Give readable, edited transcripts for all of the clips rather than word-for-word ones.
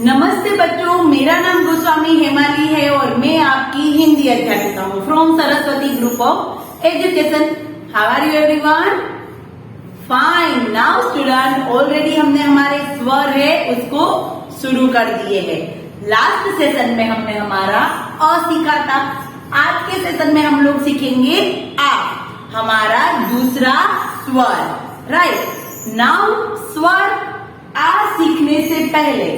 नमस्ते बच्चों, मेरा नाम गोस्वामी हेमाली है और मैं आपकी हिंदी अध्यापिका हूँ from Saraswati group of education. How are you everyone? Fine. Now student, already हमने हमारे स्वर है उसको शुरू कर दिए हैं। लास्ट सेशन में हमने हमारा अ सीखा था। आज के सेशन में हम लोग सीखेंगे आ, हमारा दूसरा स्वर। राइट नाउ, स्वर आ सीखने से पहले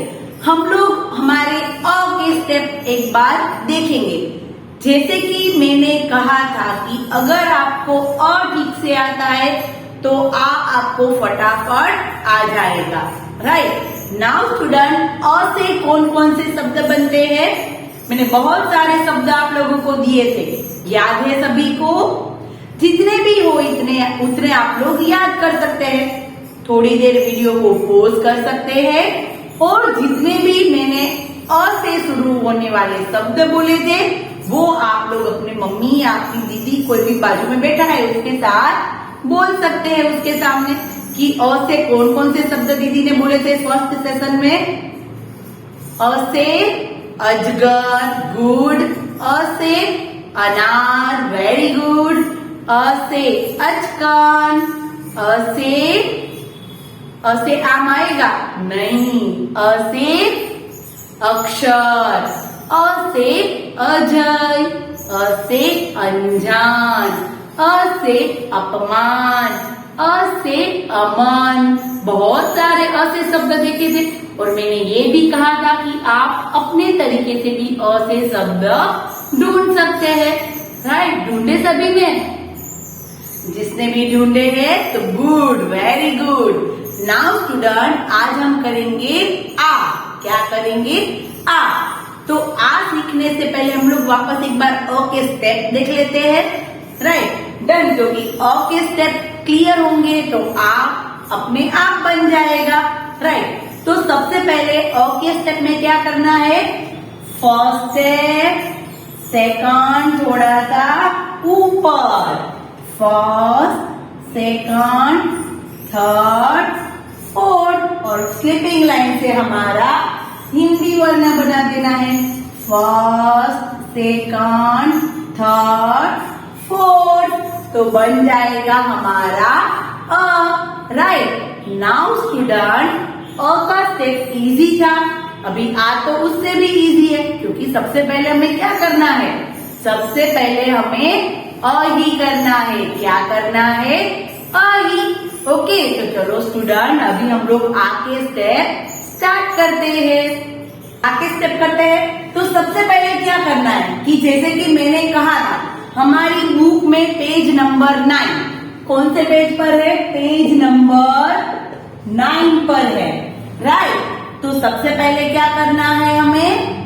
हम लोग हमारे अ के स्टेप एक बार देखेंगे। जैसे कि मैंने कहा था कि अगर आपको अ ठीक से आता है तो आ आपको फटाफट आ जाएगा। राइट नाउ स्टूडेंट, अ से कौन कौन से शब्द बनते हैं? मैंने बहुत सारे शब्द आप लोगों को दिए थे, याद है सभी को? जितने भी हो उतने आप लोग याद कर सकते हैं। थोड़ी देर वीडियो को पॉज कर सकते हैं और जितने भी मैंने अ से शुरू होने वाले शब्द बोले थे वो आप लोग अपने मम्मी या आपकी दीदी, कोई भी बाजू में बैठा है उसके साथ बोल सकते हैं उसके सामने कि अ से कौन कौन से शब्द दीदी ने बोले थे फर्स्ट सेशन में। अ से अजगर, गुड। अ से अनार, वेरी गुड। अ से अचकन। अ से आम आएगा? नहीं। अ से अक्षर। अ से अजय। अ से अनजान। अ से अपमान। अ से अमन। बहुत सारे अ से शब्द देखे थे और मैंने ये भी कहा था कि आप अपने तरीके से भी अ से शब्द ढूंढ सकते हैं। राइट, ढूंढे सभी ने? जिसने भी ढूंढे हैं तो good, very good. Now student, आज हम करेंगे आ। क्या करेंगे? आ। तो आ सीखने से पहले हम लोग वापस एक बार अ के स्टेप देख लेते हैं। राइट डन, क्योंकि अ के स्टेप क्लियर होंगे तो आ अपने आप बन जाएगा। राइट, तो सबसे पहले अ के स्टेप में क्या करना है? फर्स्ट स्टेप, सेकंड थोड़ा सा ऊपर, फर्स्ट, सेकंड, थर्ड, फोर्थ और स्लिपिंग लाइन से हमारा हिंदी वर्ण बना देना है। फर्स्ट, सेकंड, थर्ड, फोर्थ, तो बन जाएगा हमारा अ। राइट नाउ स्टूडेंट, अ का स्टेप इजी था, अभी आ तो उससे भी इजी है, क्योंकि सबसे पहले हमें क्या करना है? सबसे पहले हमें अ ही करना है। क्या करना है? अ ही। ओके, तो चलो स्टूडेंट, अभी हम लोग आ के स्टेप स्टार्ट करते हैं। आ के स्टेप करते हैं तो सबसे पहले क्या करना है कि जैसे कि मैंने कहा था, हमारी बुक में पेज नंबर 9, कौन से पेज पर है? पेज नंबर 9 पर है। राइट, तो सबसे पहले क्या करना है हमें?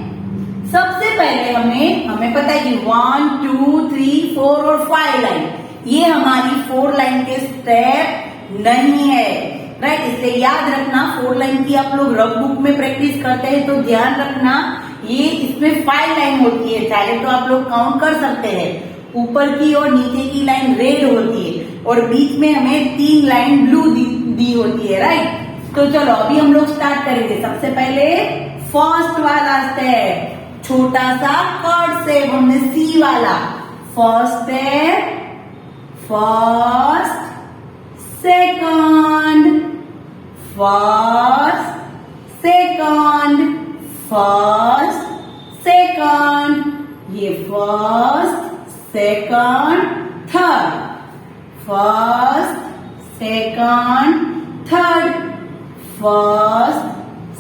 सबसे पहले हमें पता है कि 1, 2, 3, 4 और 5 लाइन, ये हमारी 4 लाइन के स्टेप नहीं है। राइट, इसलिए याद रखना, 4 लाइन की आप लोग रफ बुक में प्रैक्टिस करते हैं तो ध्यान रखना, ये इसमें 5 लाइन होती है। चाहे तो आप लोग काउंट कर सकते हैं। ऊपर की और नीचे की लाइन रेड होती है और बीच में हमें 3 लाइन ब्लू दी होती है। राइट, तो चलो अभी हम लोग स्टार्ट करेंगे। सबसे पहले फर्स्ट वाला स्टेप, छोटा सा कर्ड से हमने सी वाला। First step, first, second, first, second, first, second, ये first, second, third, first, second, third, first,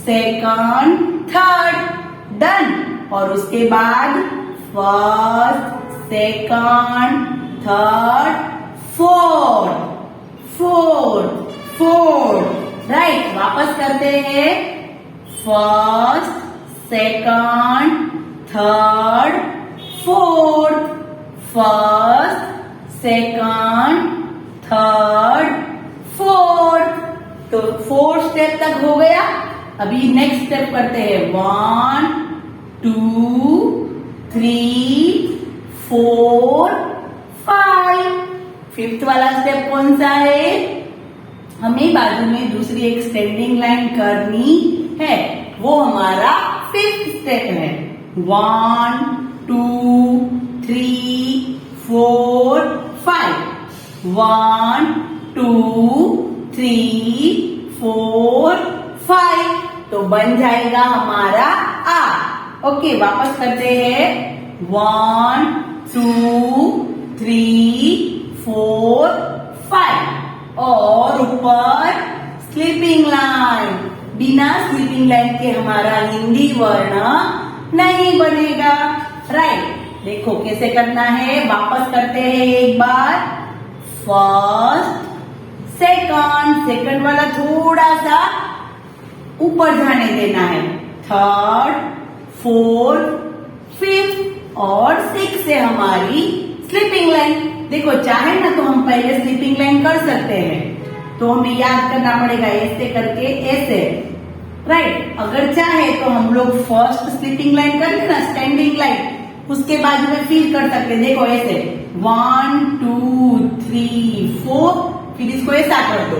second, third. Done. और उसके बाद first, second, third, fourth, fourth, fourth. Right, वापस करते हैं। First, second, third, fourth, first, second, third, fourth. तो 4 step तक हो गया। अभी नेक्स्ट स्टेप करते हैं। 1, 2, 3, 4, 5। 5th वाला स्टेप कौन सा है? हमें बाजू में दूसरी एक स्टैंडिंग लाइन करनी है। वो हमारा 5th स्टेप है। 1 2 3 4 5। 1 2 3 4 5 तो बन जाएगा हमारा आ। ओके, वापस करते हैं। 1 2 3 4 5 और ऊपर स्लीपिंग लाइन। बिना स्लीपिंग लाइन के हमारा हिंदी वर्ण नहीं बनेगा। राइट, देखो कैसे करना है, वापस करते हैं एक बार। फर्स्ट सेकंड वाला थोड़ा सा ऊपर जाने देना है। थर्ड, फोर्थ, फिफ्थ और सिक्स से हमारी स्लीपिंग लाइन। देखो चाहे ना तो हम पहले स्लीपिंग लाइन कर सकते हैं, तो हमें याद करना पड़ेगा ऐसे करके ऐसे। राइट, अगर चाहे तो हम लोग फर्स्ट स्लीपिंग लाइन कर लेना, स्टैंडिंग लाइन, उसके बाद में फिर कर सकते हैं। देखो ऐसे 1 2 3 4, फिर इसको ऐसा कर दो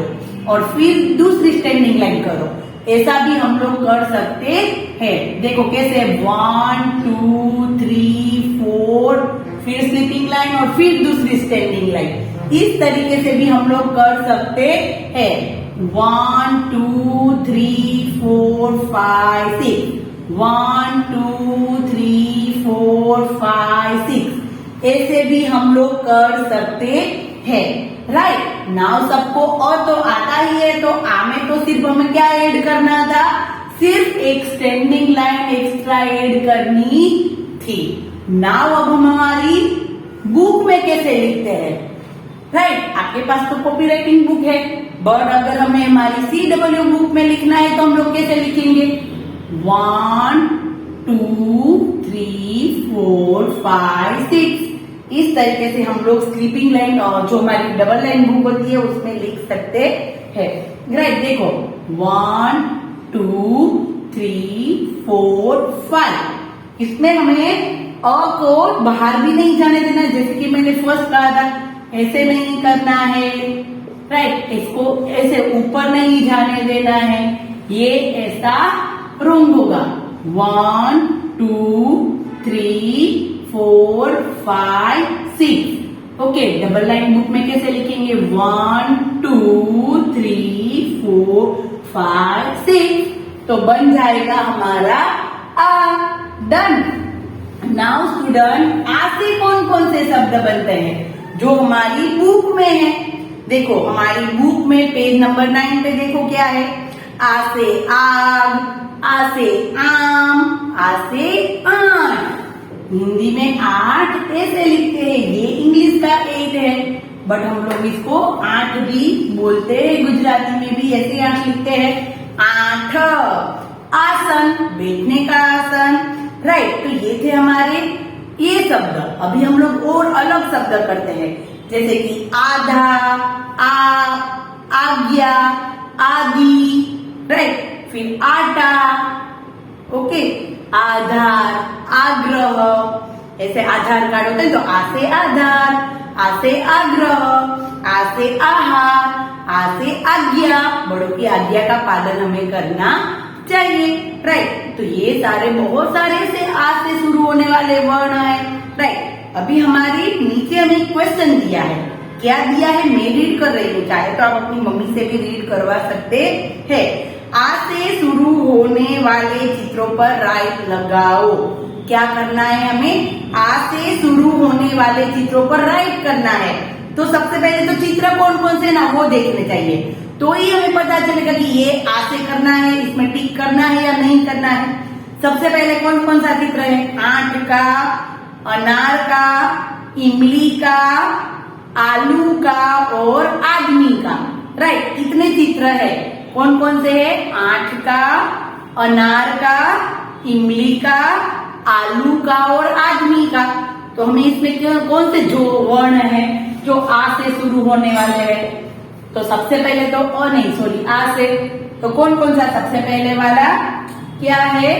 और फिर दूसरी स्टैंडिंग लाइन करो। ऐसा भी हम लोग कर सकते हैं। देखो कैसे 1 2 3 4, फिर स्लीपिंग लाइन और फिर दूसरी स्टैंडिंग लाइन। इस तरीके से भी हम लोग कर सकते हैं। 1 2 3 4 5 6, 1 2 3 4 5 6, ऐसे भी हम लोग कर सकते हैं। राइट, नाउ सबको और तो आता ही है, तो आ में तो सिर्फ हमें क्या ऐड करना था, सिर्फ एक स्टैंडिंग लाइन एक्स्ट्रा ऐड करनी थी। नाउ अब हम हमारी बुक में कैसे लिखते हैं। राइट, आपके पास तो कॉपी राइटिंग बुक है, बट अगर हमें हमारी CW बुक में लिखना है तो हम लोग कैसे लिखेंगे। 1 2 3 4 5 6, इस तरीके से हम लोग स्लीपिंग लाइन और जो हमारी डबल लाइन बुक होती है उसमें लिख सकते हैं। राइट, देखो 1 2 3 4 5, इसमें हमें अ को बाहर भी नहीं जाने देना, जैसे कि मैंने फर्स्ट कहा था, ऐसे नहीं करना है। राइट, इसको ऐसे ऊपर नहीं जाने देना है, ये ऐसा रॉन्ग होगा। 1 2 3 4 5 6। ओके, डबल लाइन बुक में कैसे लिखेंगे। 1 2 3 4 5 6, तो बन जाएगा हमारा आ। डन। नाउ स्टूडेंट, आ से कौन कौन से शब्द बनते हैं जो हमारी बुक में है। देखो हमारी बुक में पेज नंबर 9 पे देखो क्या है। आ से आग, आ से आम, आ से आठ। हिंदी में 8 ऐसे लिखते हैं, ये इंग्लिश का 8 है, बट हम लोग इसको 8 भी बोलते हैं, गुजराती में भी ऐसे 8 लिखते हैं। 8 आसन, बैठने का आसन। राइट, तो ये थे हमारे ये शब्द। अभी हम लोग और अलग शब्द करते हैं, जैसे कि आधा, आप, आज्ञा, आदि। राइट, फिर आटा। ओके, आधार, आग्रह, ऐसे आधार कार्ड होते हैं, तो आ से आधार, आ से आग्रह, आ से आहार, आ से आज्ञा। बड़ों की आज्ञा का पालन हमें करना चाहिए। राइट, तो ये सारे बहुत सारे से आ से शुरू होने वाले वर्ण है। राइट, अभी हमारी नीचे हमें क्वेश्चन दिया है, क्या दिया है मैं रीड कर रही हूँ, चाहे तो आप अपनी मम्मी से भी रीड करवा सकते हैं। आ से शुरू होने वाले चित्रों पर राइट लगाओ। क्या करना है हमें, आ से शुरू होने वाले चित्रों पर राइट करना है। तो सबसे पहले तो चित्र कौन कौन से ना वो देखने चाहिए, तो ही हमें पता चलेगा कि ये आ से करना है, इसमें टिक करना है या नहीं करना है। सबसे पहले कौन कौन सा चित्र है, आंट का, अनार का, इमली का, आलू का और आदमी का। राइट, इतने चित्र है। कौन कौन से है, आंट का, अनार का, इमली का, आलू का और आदमी का। तो हमें इसमें कौन से जो वर्ण है जो आ से शुरू होने वाले हैं, तो सबसे पहले तो आ से, तो कौन कौन सा सबसे पहले वाला क्या है,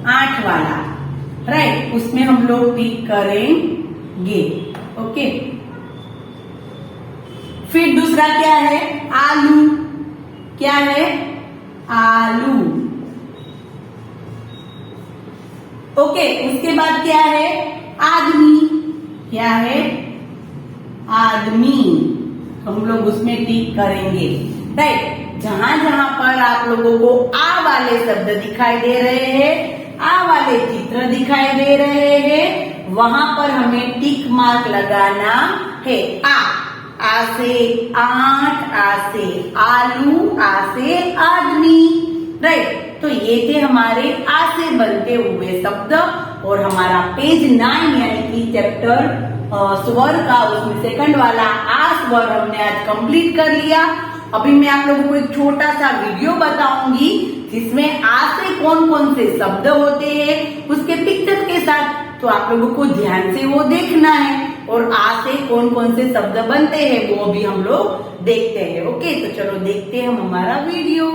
8 वाला। राइट, उसमें हम लोग टिक करेंगे। ओके, फिर दूसरा क्या है, आलू। क्या है, आलू। ओके, उसके बाद क्या है? आदमी। क्या है? आदमी। हम लोग उसमें टिक करेंगे, राइट। जहां जहां पर आप लोगों को आ वाले शब्द दिखाई दे रहे हैं, आ वाले चित्र दिखाई दे रहे हैं, वहां पर हमें टिक मार्क लगाना है। आ से आठ, आ से आलू, आ से आदमी, राइट। तो ये थे हमारे आ से बनते हुए शब्द। और हमारा पेज 9 यानी कि चैप्टर स्वर का, उसमें सेकंड वाला आ स्वर हमने आज कंप्लीट कर लिया। अभी मैं आप लोगों को एक छोटा सा वीडियो बताऊंगी जिसमें आ से कौन कौन से शब्द होते हैं उसके पिक्चर के साथ, तो आप लोगों को ध्यान से वो देखना है। और आ से कौन कौन से शब्द बनते हैं वो भी हम लोग देखते हैं। ओके, तो चलो देखते हैं हम हमारा वीडियो।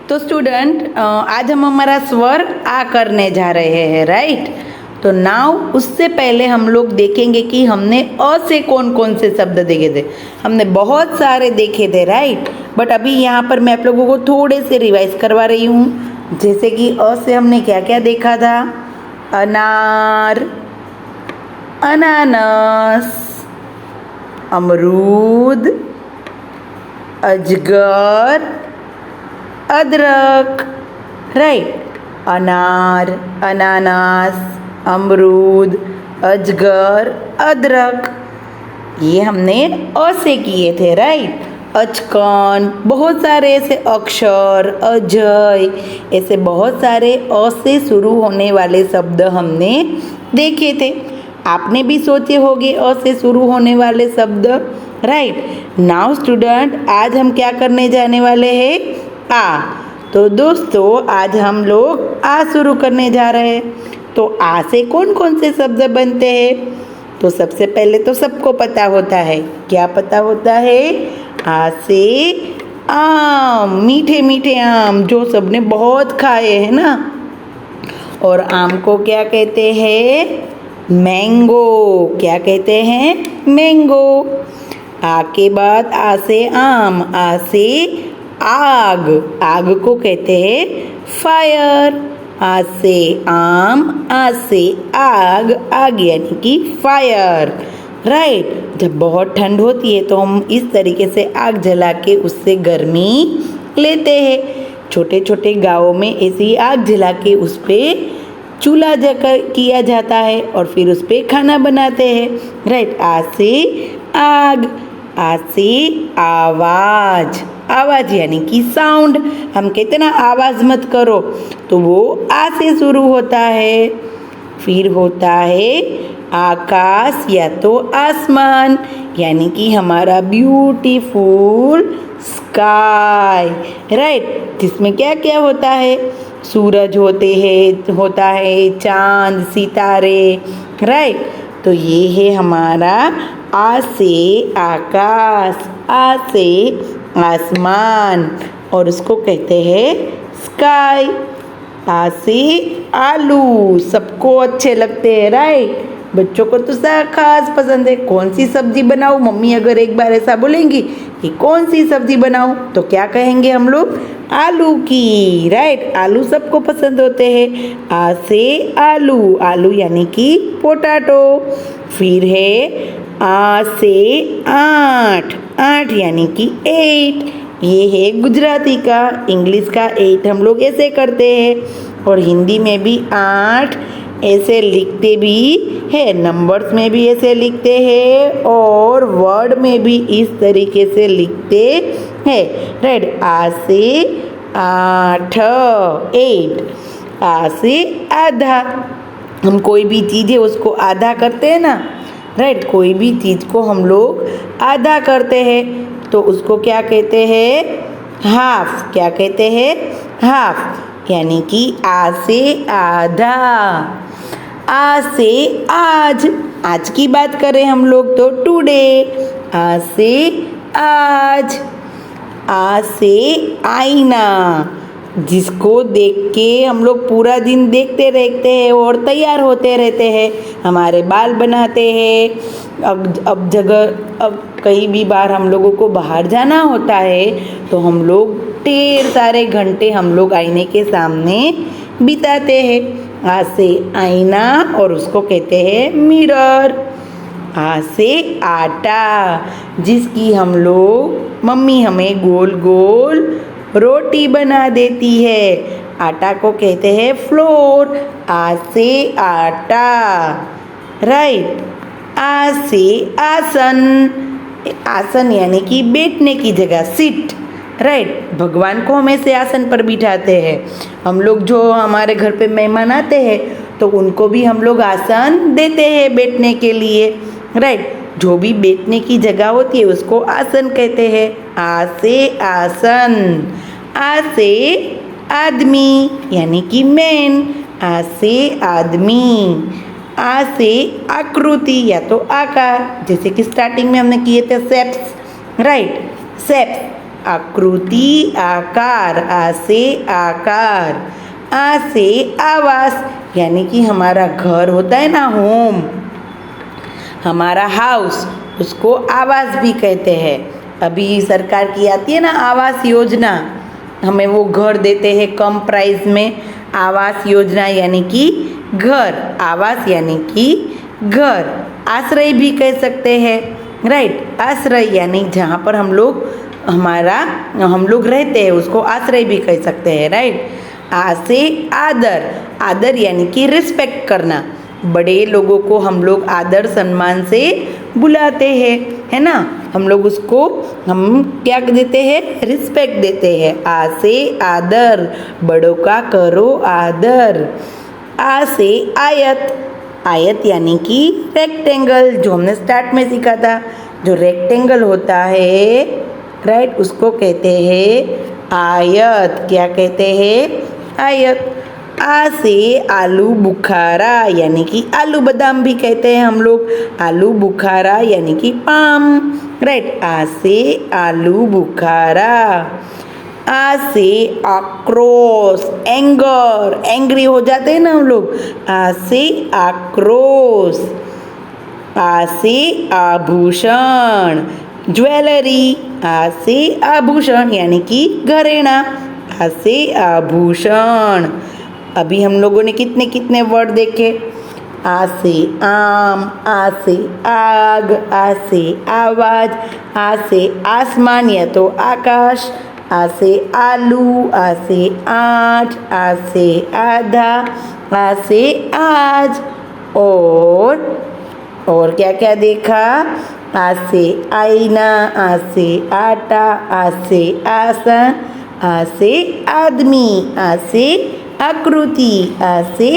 तो स्टूडेंट, आज हम हमारा स्वर आ करने जा रहे हैं, राइट। तो नाउ उससे पहले हम लोग देखेंगे कि हमने अ से कौन कौन से शब्द देखे थे। हमने बहुत सारे देखे थे, राइट। बट अभी यहाँ पर मैं आप लोगों को थोड़े से रिवाइज करवा रही हूँ। जैसे कि अ से हमने क्या क्या देखा था? अनार, अनानास, अमरूद, अजगर, अदरक, राइट। अनार, अनानास, अमरूद, अजगर, अदरक, ये हमने अ से किए थे, राइट। अचकन, बहुत सारे ऐसे अक्षर, अजय, ऐसे बहुत सारे अ से शुरू होने वाले शब्द हमने देखे थे। आपने भी सोचे होंगे अ से शुरू होने वाले शब्द, राइट। नाउ स्टूडेंट, आज हम क्या करने जाने वाले हैं? आ। तो दोस्तों, आज हम लोग आ शुरू करने जा रहे हैं। तो आ से कौन कौन से शब्द बनते हैं? तो सबसे पहले तो सबको पता होता है। क्या पता होता है? आ से आम, मीठे मीठे आम जो सबने बहुत खाए हैं ना। और आम को क्या कहते हैं? मैंगो। क्या कहते हैं? मैंगो। आ के बाद आ से आम, आ से आग, आग को कहते हैं फायर। आ से आम, आ से आग, आग यानी कि फायर, राइट। जब बहुत ठंड होती है तो हम इस तरीके से आग जला के उससे गर्मी लेते हैं। छोटे छोटे गाँवों में ऐसी आग जला के उस पर चूल्हा जकर किया जाता है और फिर उस पर खाना बनाते हैं, राइट। आ से आग, आ से आवाज, आवाज यानी कि साउंड। हम कहते ना आवाज मत करो, तो वो आ से शुरू होता है। फिर होता है आकाश या तो आसमान, यानी कि हमारा ब्यूटीफुल स्काई, राइट। जिसमें क्या क्या होता है? सूरज होता है चांद, सितारे, राइट। तो ये है हमारा आ से आकाश, आ से आसमान, और उसको कहते हैं स्काई। आ से आलू, सबको अच्छे लगते हैं, राइट। बच्चों को तो खास पसंद है। कौन सी सब्जी बनाऊं? मम्मी अगर एक बार ऐसा बोलेंगी कि कौन सी सब्जी बनाऊं, तो क्या कहेंगे हम लोग? आलू की, राइट। आलू सबको पसंद होते हैं। आ से आलू, आलू यानी कि पोटैटो। फिर है आ से आठ, आठ यानी कि 8, ये है गुजराती का। इंग्लिश का 8 हम लोग ऐसे करते हैं, और हिंदी में भी 8 ऐसे लिखते भी है, नंबर्स में भी ऐसे लिखते हैं और वर्ड में भी इस तरीके से लिखते हैं, राइट। आ से 8, 8। आ से आधा, हम कोई भी चीज़ है उसको आधा करते हैं ना, राइट। कोई भी चीज़ को हम लोग आधा करते हैं तो उसको क्या कहते हैं? हाफ। क्या कहते हैं? हाफ, यानी कि आ से आधा। आ से आज, आज की बात करें हम लोग तो टुडे। आ से आज। आ से आईना, जिसको देख के हम लोग पूरा दिन देखते रहते हैं और तैयार होते रहते हैं, हमारे बाल बनाते हैं। अब कई भी बार हम लोगों को बाहर जाना होता है तो हम लोग ढेर सारे घंटे हम लोग आईने के सामने बिताते हैं। आ से आईना और उसको कहते हैं मिरर। आ से आटा, जिसकी हम लोग मम्मी हमें गोल गोल रोटी बना देती है, आटा को कहते हैं फ्लोर। आ से आटा, राइट। आ से आसन, आसन यानी कि बैठने की जगह, सीट, राइट। भगवान को हम ऐसे आसन पर बिठाते हैं। हम लोग जो हमारे घर पे मेहमान आते हैं तो उनको भी हम लोग आसन देते हैं बैठने के लिए, राइट। जो भी बैठने की जगह होती है उसको आसन कहते हैं। आ से आसन। आ से आदमी यानी कि मैन, आ से आदमी। आ से आकृति या तो आकार, जैसे कि स्टार्टिंग में हमने किए थे शेप्स, राइट। शेप्स, आकृति, आकार। आ से आकार। आ से आवास यानी कि हमारा घर होता है ना, होम, हमारा हाउस, उसको आवास भी कहते हैं। अभी सरकार की आती है ना आवास योजना, हमें वो घर देते हैं कम प्राइस में। आवास योजना यानी कि घर, आवास यानी कि घर। आश्रय भी कह सकते हैं, राइट। आश्रय यानी जहाँ पर हम लोग रहते हैं उसको आश्रय भी कह सकते हैं, राइट। आ से आदर, आदर यानी कि रिस्पेक्ट करना। बड़े लोगों को हम लोग आदर सम्मान से बुलाते हैं, है ना। हम लोग उसको हम क्या देते हैं, रिस्पेक्ट देते हैं। आ से आदर, बड़ों का करो आदर। आ से आयत, आयत यानी कि रेक्टेंगल, जो हमने स्टार्ट में सीखा था। जो रेक्टेंगल होता है, राइट, उसको कहते हैं आयत। क्या कहते हैं, आयत। आ से आलू बुखारा यानी कि आलू बादाम भी कहते हैं हम लोग। आलू बुखारा यानी कि पाम, राइट। आ से आलू बुखारा। आ से आक्रोश, एंगर, एंग्री हो जाते हैं ना हम लोग। आ से आक्रोश। आ से आभूषण, ज्वेलरी। आ से आभूषण यानी कि घरेणा। आ से आभूषण। अभी हम लोगों ने कितने कितने वर्ड देखे। आ से आम, आ से आग, आ से आवाज, आ से आसमान या तो आकाश, आ से आलू, आ से आठ, आ से आधा, आ से आज। और क्या क्या देखा। आ से आईना, आ से आटा, आ से आसन, आ से आदमी, आ से आकृति, आ से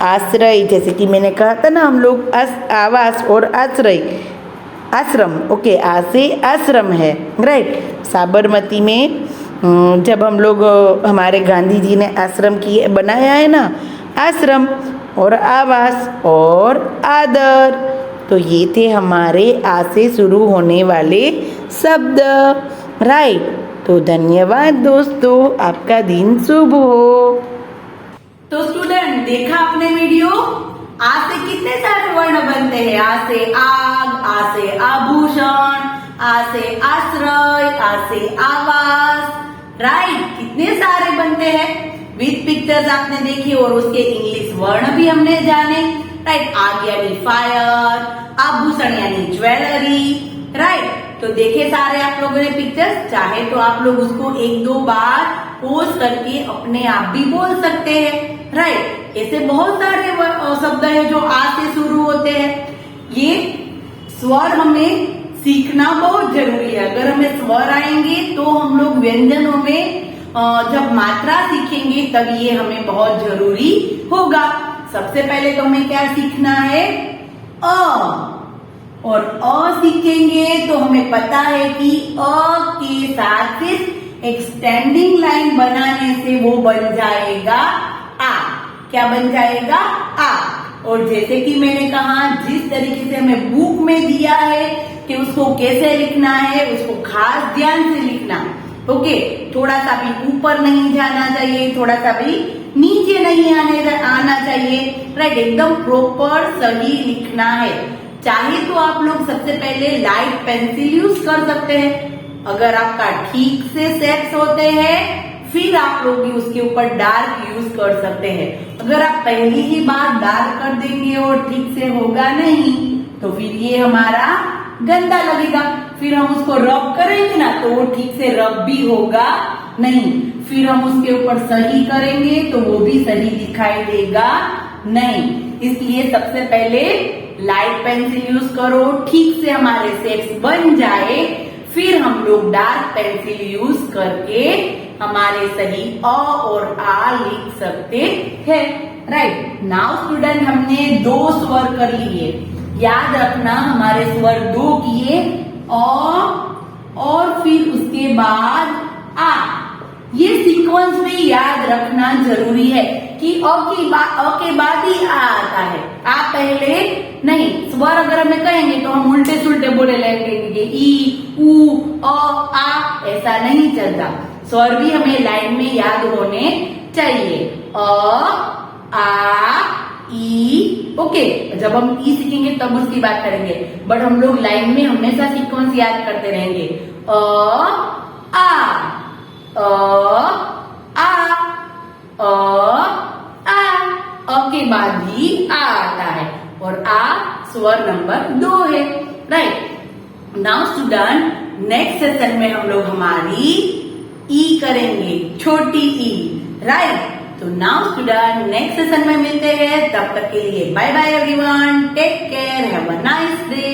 आश्रय, जैसे कि मैंने कहा था ना हम लोग आवास और आश्रय, आश्रम, ओके। आ से आश्रम है, राइट। साबरमती में जब हम लोग हमारे गांधी जी ने आश्रम बनाया है ना, आश्रम और आवास और आदर। तो ये थे हमारे आ से शुरू होने वाले शब्द, राइट। तो धन्यवाद दोस्तों, आपका दिन शुभ हो। तो स्टूडेंट, देखा आपने वीडियो, आ से कितने सारे वर्ण बनते हैं। आ से आग, आ से आभूषण, आ से आश्रय, आ से आवास, राइट। कितने सारे बनते हैं। विद पिक्चर्स आपने देखी और उसके इंग्लिश वर्ण भी हमने जाने, राइट। आग यानी फायर, आभूषण यानी ज्वेलरी, राइट। तो देखे सारे आप लोगों ने पिक्चर्स। चाहे तो आप लोग उसको एक दो बार पोज करके अपने आप भी बोल सकते हैं, राइट। ऐसे बहुत सारे शब्द है जो आ से शुरू होते हैं। ये स्वर हमें सीखना बहुत जरूरी है। अगर हमें स्वर आएंगे तो हम लोग व्यंजनों में जब मात्रा सीखेंगे तब ये हमें बहुत जरूरी होगा। सबसे पहले तो हमें क्या सीखना है, अ। और अ सीखेंगे तो हमें पता है कि अ के साथ सिर्फ एक स्टैंडिंग लाइन बनाने से वो बन जाएगा आ। क्या बन जाएगा, आ। और जैसे कि मैंने कहा, जिस तरीके से हमें बुक में दिया है कि उसको कैसे लिखना है, उसको खास ध्यान से लिखना, ओके। थोड़ा सा भी ऊपर नहीं जाना चाहिए, थोड़ा सा भी नीचे नहीं आना चाहिए, राइट। एकदम प्रॉपर सही लिखना है। चाहे तो आप लोग सबसे पहले लाइट पेंसिल यूज कर सकते हैं। अगर आपका ठीक से शेप्स होते हैं, फिर आप लोग भी उसके ऊपर डार्क यूज कर सकते हैं। अगर आप पहली ही बार डार्क कर देंगे और ठीक से होगा नहीं तो फिर ये हमारा गंदा लगेगा। फिर हम उसको रब करेंगे ना तो वो ठीक से रब भी होगा नहीं। फिर हम उसके ऊपर सही करेंगे तो वो भी सही दिखाई देगा नहीं। इसलिए सबसे पहले लाइट पेंसिल यूज करो, ठीक से हमारे शेप्स बन जाए, फिर हम लोग डार्क पेंसिल यूज करके हमारे सही अ और आ लिख सकते हैं। राइट नाउ स्टूडेंट, हमने 2 स्वर कर लिए। याद रखना हमारे स्वर 2 किए, अ और फिर उसके बाद आ। ये सीक्वेंस भी याद रखना जरूरी है कि अ के बाद ही आ आता है। आ पहले नहीं। स्वर अगर हमें कहेंगे तो हम उल्टे सुल्टे बोले लगेंगे, ई उ अ आ, ऐसा नहीं चलता। स्वर भी हमें लाइन में याद होने चाहिए। अ आ ई। ओके, जब हम ई सीखेंगे तब उसकी बात करेंगे, बट हम लोग लाइन में हमेशा सीक्वेंस याद करते रहेंगे। अ आ के बाद भी आ आता है और आ स्वर नंबर 2 है। Right now student, next session में हम लोग हमारी ई करेंगे, छोटी ई। राइट, तो नाउ स्टूडेंट नेक्स्ट सेशन में मिलते हैं। तब तक के लिए bye bye everyone, take care, have a nice day.